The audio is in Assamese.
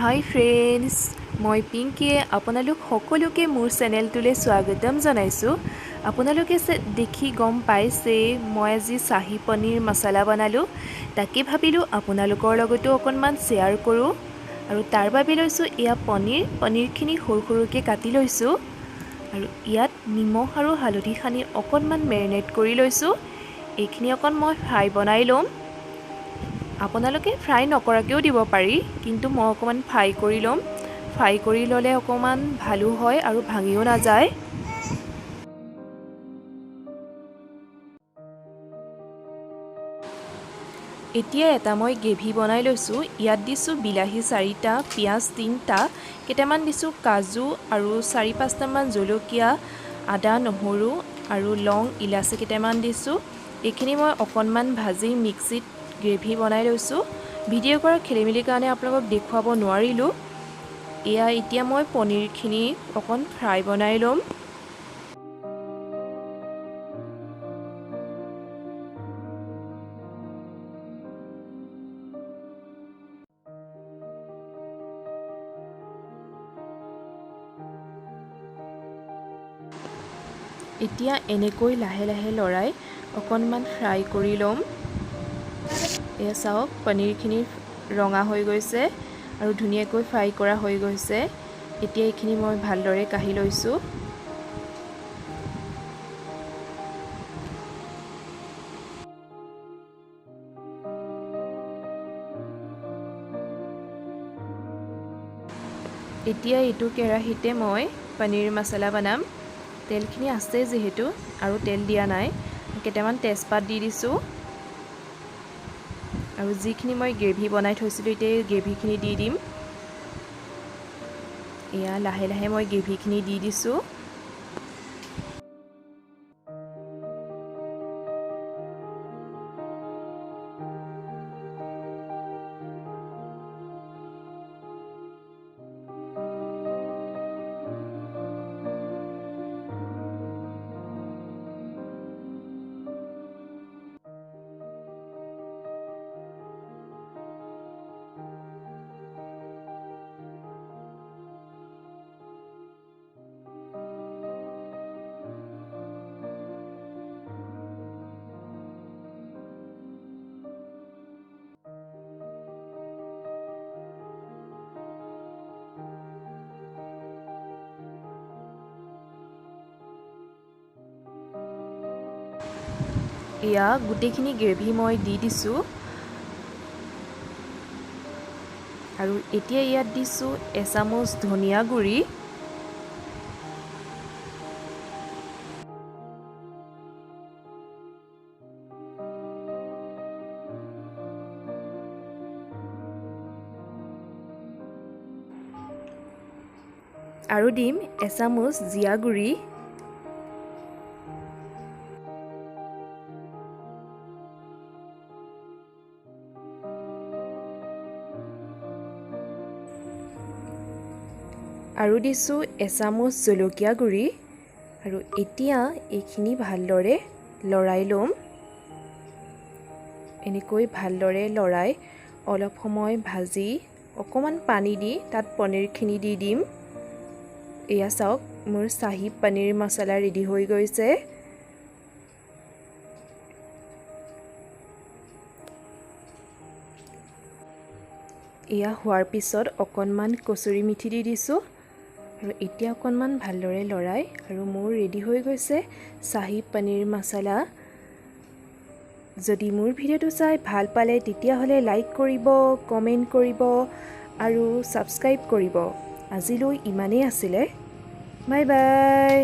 হাই ফ্ৰেণ্ডছ, মই পিংকিয়ে আপোনালোক সকলোকে মোৰ চেনেলটোলৈ স্বাগতম জনাইছোঁ। আপোনালোকে দেখি গম পাইছে মই আজি শাহী পনীৰ মছলা বনালোঁ। তাকে ভাবিলোঁ আপোনালোকৰ লগতো অকণমান শ্বেয়াৰ কৰোঁ। আৰু তাৰ বাবে লৈছোঁ এয়া পনীৰখিনি সৰু সৰুকৈ কাটি লৈছোঁ। আৰু ইয়াত নিমখ আৰু হালধি সানি অকণমান মেৰিনেট কৰি লৈছোঁ। এইখিনি অকণ মই ফ্ৰাই বনাই ল'ম। আপোনালোকে ফ্ৰাই নকৰাকৈও দিব পাৰি, কিন্তু মই অকণমান ফ্ৰাই কৰি ল'ম। ফ্ৰাই কৰি ল'লে অকণমান ভালো হয় আৰু ভাঙিও নাযায়। এতিয়া এটা মই গ্ৰেভি বনাই লৈছোঁ। ইয়াত দিছোঁ বিলাহী 4টা, পিঁয়াজ 3টা, কেইটামান দিছোঁ কাজু আৰু 4-5টামান জলকীয়া, আদা নহৰু আৰু লং ইলাচি কেইটামান দিছোঁ। এইখিনি মই অকণমান ভাজি মিক্সিত গ্ৰেভি বনাই লৈছোঁ। ভিডিঅ' কৰা খেলিমেলিৰ কাৰণে আপোনালোকক দেখুৱাব নোৱাৰিলোঁ। এতিয়া মই পনীৰখিনি অকণ ফ্ৰাই বনাই ল'ম। এতিয়া এনেকৈ লাহে লাহে লৰাই অকণমান ফ্ৰাই কৰি ল'ম। এয়া চাওক, পনীৰখিনি ৰঙা হৈ গৈছে আৰু ধুনীয়াকৈ ফ্ৰাই কৰা হৈ গৈছে। এতিয়া এইখিনি মই ভালদৰে কাঢ়ি লৈছোঁ। এতিয়া এইটো কেৰাহীতে মই পনীৰ মছলা বনাম। তেলখিনি আছে যিহেতু আৰু তেল দিয়া নাই, কেইটামান তেজপাত দি দিছোঁ। আৰু যিখিনি মই গ্ৰেভি বনাই থৈছিলোঁ এতিয়া এই গ্ৰেভিখিনি দি দিম। এয়া লাহে লাহে মই গ্ৰেভিখিনি দি দিছোঁ। এয়া গোটেইখিনি গ্ৰেভি মই দি দিছোঁ। আৰু এতিয়া ইয়াত দিছোঁ এচামুচ ধনিয়া গুড়ি, আৰু দিম এচামুচ জিৰা গুড়ি, আৰু দিছোঁ এচামুচ জলকীয়া গুড়ি। আৰু এতিয়া এইখিনি ভালদৰে লৰাই ল'ম। এনেকৈ ভালদৰে লৰাই অলপ সময় ভাজি অকণমান পানী দি তাত পনীৰখিনি দি দিম। এয়া চাওক, মোৰ শাহী পনীৰ মছলা ৰেডি হৈ গৈছে। এয়া হোৱাৰ পিছত অকণমান কচুৰি মেথি দি দিছোঁ। আৰু এতিয়া অকণমান ভালদৰে লৰাই আৰু মোৰ ৰেডি হৈ গৈছে শাহী পনীৰ মছলা। যদি মোৰ ভিডিঅ'টো চাই ভাল পালে তেতিয়াহ'লে লাইক কৰিব, কমেণ্ট কৰিব আৰু ছাবস্ক্ৰাইব কৰিব। আজিলৈ ইমানেই আছিলে। Bye bye.